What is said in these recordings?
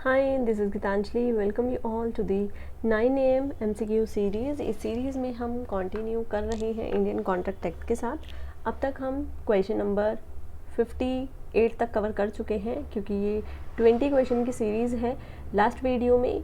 Hi, this is Geetanjali. Welcome you all to the 9 AM MCQ series. इस series में हम continue कर रहे हैं इंडियन कॉन्ट्रैक्ट एक्ट के साथ। अब तक हम क्वेश्चन नंबर 58 तक कवर कर चुके हैं, क्योंकि ये 20 क्वेश्चन की सीरीज़ है। लास्ट वीडियो में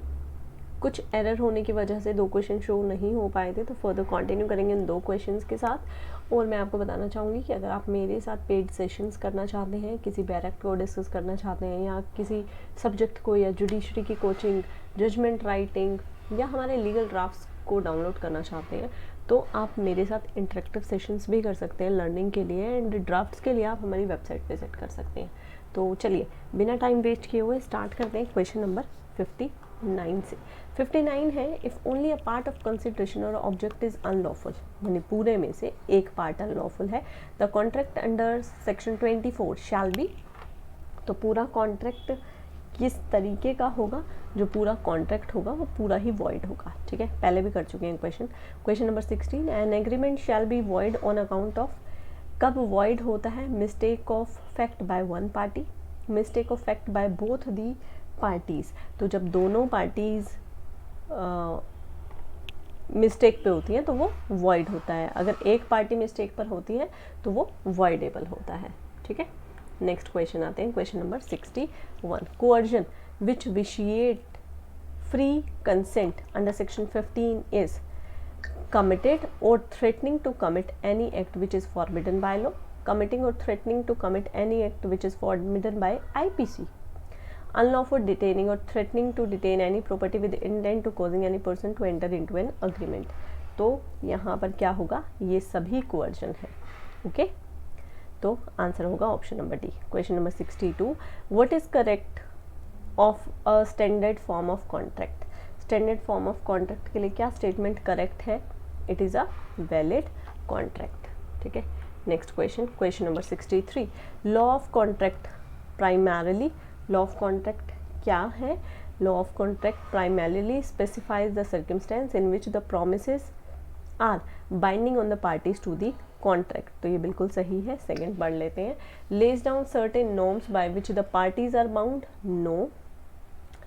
कुछ एरर होने की वजह से 2 क्वेश्चन शो नहीं हो पाए थे, तो फर्दर कंटिन्यू करेंगे इन 2 क्वेश्चंस के साथ। और मैं आपको बताना चाहूँगी कि अगर आप मेरे साथ पेड सेशंस करना चाहते हैं, किसी बैरक को डिस्कस करना चाहते हैं, या किसी सब्जेक्ट को, या जुडिशरी की कोचिंग, जजमेंट राइटिंग, या हमारे लीगल ड्राफ्ट्स को डाउनलोड करना चाहते हैं, तो आप मेरे साथ इंटरेक्टिव सेशंस भी कर सकते हैं लर्निंग के लिए। एंड ड्राफ्ट्स के लिए आप हमारी वेबसाइट विजिट कर सकते हैं। तो चलिए बिना टाइम वेस्ट किए हुए स्टार्ट करते हैं क्वेश्चन नंबर 59 से। 59 है, if only a part of consideration और ऑब्जेक्ट इज अनलॉफुल, यानी पूरे में से एक पार्ट अनलॉफुल है, the contract under section 24 shall be. तो पूरा कॉन्ट्रैक्ट किस तरीके का होगा? जो पूरा कॉन्ट्रैक्ट होगा वो पूरा ही वॉइड होगा। ठीक है, पहले भी कर चुके हैं question number 16, an agreement shall be void on account of. कब वॉइड होता है? Mistake of fact by one party, mistake of fact by both the parties. तो जब दोनों पार्टीज़ मिस्टेक पे होती हैं तो वो वॉइड होता है। अगर एक पार्टी मिस्टेक पर होती है तो वो वॉइडेबल होता है। ठीक है, नेक्स्ट क्वेश्चन आते हैं, question number 61, coercion which vitiate free consent under section 15 is committed or threatening to commit any act which is forbidden by law, committing or threatening to commit any act which is forbidden by IPC, unlawful detaining or threatening to detain any property with intent to causing any person to enter into an agreement। तो यहाँ पर क्या होगा? ये सभी coercion है। Okay, तो answer होगा option number D. Question number 62, what is correct of a standard form of contract. Standard form of contract के लिए क्या स्टेटमेंट करेक्ट है? It is a valid contract. ठीक है, next question number 63, law of contract primarily. Law of contract क्या है? Law of contract primarily specifies the circumstances in which the promises are binding on the parties to the contract. तो ये बिल्कुल सही है। Second पढ़ लेते हैं, lays down certain norms by which the parties are bound. No.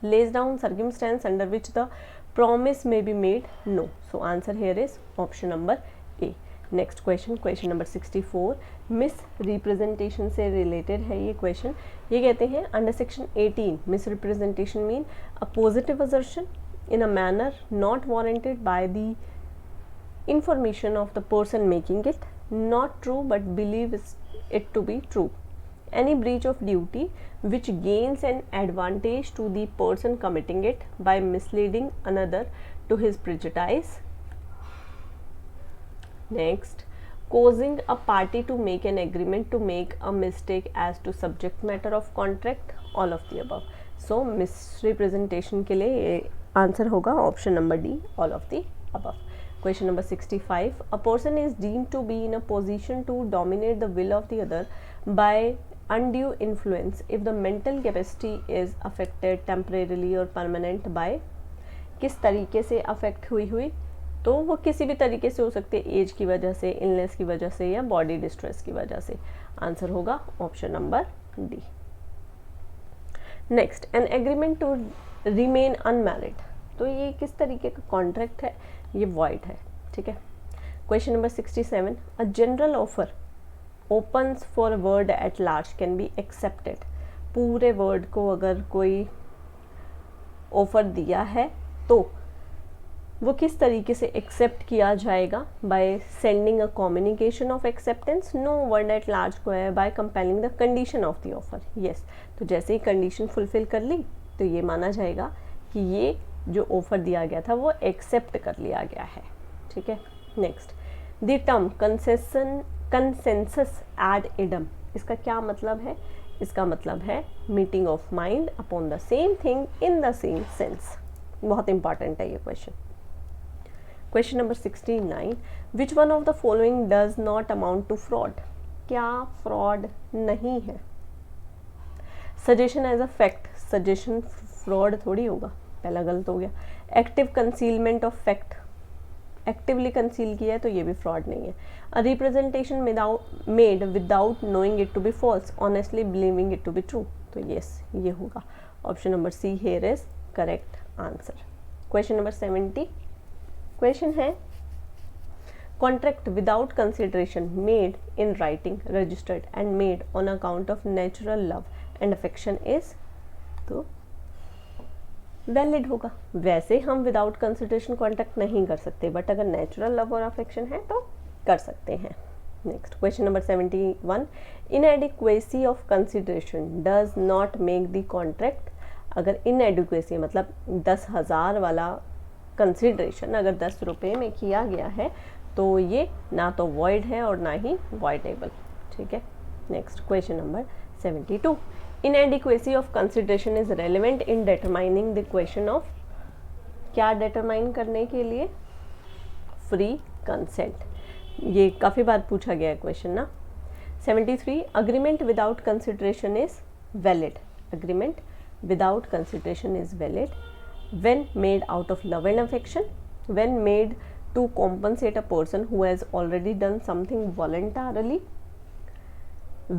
lays down circumstance under which the promise may be made. No. So answer here is option number A. Next question number 64, misrepresentation से related है ये क्वेश्चन। ये कहते हैं under section 18 misrepresentation mean a positive assertion in a manner not warranted by the information of the person making it not true but believe it to be true, any breach of duty which gains an advantage to the person committing it by misleading another to his prejudice. Next, causing a party to make an agreement to make a mistake as to subject matter of contract, all of the above. So misrepresentation के लिए answer होगा option number D, all of the above. Question number 65, a person is deemed to be in a position to dominate the will of the other by undue influence if the mental capacity is affected temporarily or permanent by। किस तरीके से affect हुई? तो वो किसी भी तरीके से हो सकते हैं, एज की वजह से, इलनेस की वजह से, या बॉडी डिस्ट्रेस की वजह से। आंसर होगा option number D. Next, an agreement to remain unmarried. तो ये किस तरीके का कॉन्ट्रैक्ट है? ये वॉइड है। ठीक है, question number 67, a general offer opens for a word at large can be accepted। पूरे वर्ड को अगर कोई ऑफर दिया है तो वो किस तरीके से एक्सेप्ट किया जाएगा? By sending a communication of acceptance. No, world at large को है by compelling the condition of the offer. Yes, तो जैसे ही कंडीशन फुलफिल कर ली तो ये माना जाएगा कि ये जो ऑफर दिया गया था वो एक्सेप्ट कर लिया गया है। ठीक है, next, the term consensus ad idem. इसका क्या मतलब है? इसका मतलब है meeting of mind upon the same thing in the same sense. बहुत इंपॉर्टेंट है ये question. Question number 69, which one of the following does not amount to fraud. क्या फ्रॉड नहीं है? Suggestion as a fact. Suggestion fraud थोड़ी होगा, पहला गलत हो गया। Active concealment of fact, actively conceal किया है तो ये भी फ्रॉड नहीं है। A representation made without knowing it to be false honestly believing it to be true, तो यस ये होगा option number C here is correct answer. Question number 70 question है contract without consideration made in writing registered and made on account of natural love and affection is, तो valid होगा। वैसे हम without consideration contract नहीं कर सकते, but अगर natural love और अफेक्शन है तो कर सकते हैं। Next question number 71 inadequacy of consideration does not make the contract, अगर इनएडिक्वेसी मतलब 10,000 वाला कंसिडरेशन अगर 10 रुपये में किया गया है तो ये ना तो वॉइड है और ना ही वॉइडेबल, ठीक है। Next question number 72 inadequacy of consideration is relevant in determining the question of, क्या डिटरमाइन करने के लिए, फ्री कंसेंट। ये काफ़ी बार पूछा गया है क्वेश्चन ना। 73 agreement without consideration is valid, agreement without consideration is valid when made out of love and affection, when made to compensate a person who has already done something voluntarily,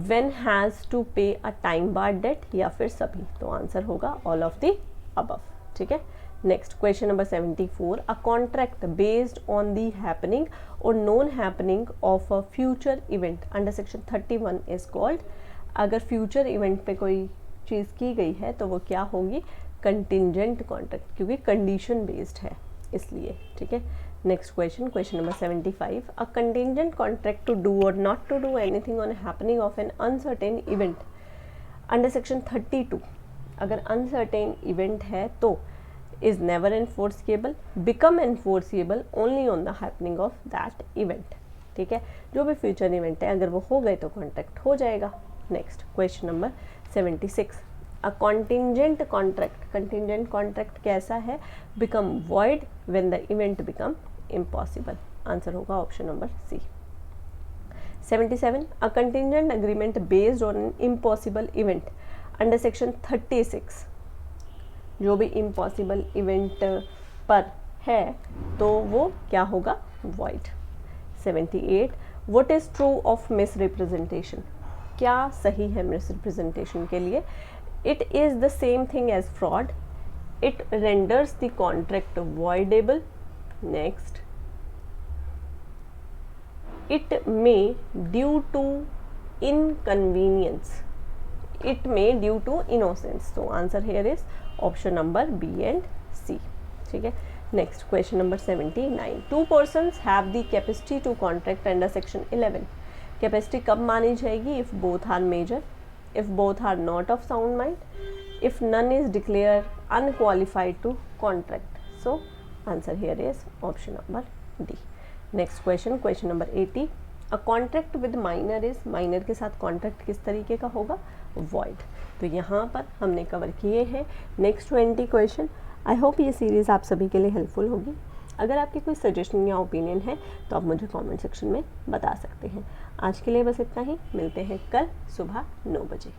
when has to pay a time barred debt, या फिर सभी। तो answer होगा all of the above, ठीक है। Next question number 74 a contract based on the happening और non happening of a future event under section 31 is called, अगर future event पे कोई चीज़ की गई है तो वो क्या होगी, कंटिंजेंट कॉन्ट्रैक्ट, क्योंकि कंडीशन बेस्ड है इसलिए, ठीक है। Next question number 75 a contingent contract to do और not to do anything on happening of an uncertain event under section 32, अगर अनसर्टेन इवेंट है तो is never enforceable, become enforceable only on the happening of that event, ठीक है। जो भी future event है अगर वो हो गए तो कॉन्ट्रैक्ट हो जाएगा। Next question number 76 a contingent contract कैसा है, become void when the event become impossible, answer होगा option number C. 77 a contingent agreement based on an impossible event under section 36, जो भी इम्पॉसिबल इवेंट पर है तो वो क्या होगा, void. 78 what is true of misrepresentation, क्या सही है मिसरिप्रेजेंटेशन के लिए, it is the same thing as fraud, it renders the contract voidable, next it may due to inconvenience, it may due to innocence, so answer here is option number B and C, ठीक है। next question number 79 two persons have the capacity to contract under section 11, capacity कब मानी जाएगी, if both are major, if both are not of sound mind, if none is declared unqualified to contract, so answer here is option number D. next question number 80 a contract with minor is, minor के साथ contract किस तरीके का होगा, void। तो यहाँ पर हमने कवर किए हैं नेक्स्ट 20 क्वेश्चन। आई होप ये सीरीज़ आप सभी के लिए हेल्पफुल होगी। अगर आपकी कोई सजेशन या ओपिनियन है तो आप मुझे कमेंट सेक्शन में बता सकते हैं। आज के लिए बस इतना ही, मिलते हैं कल सुबह 9 बजे।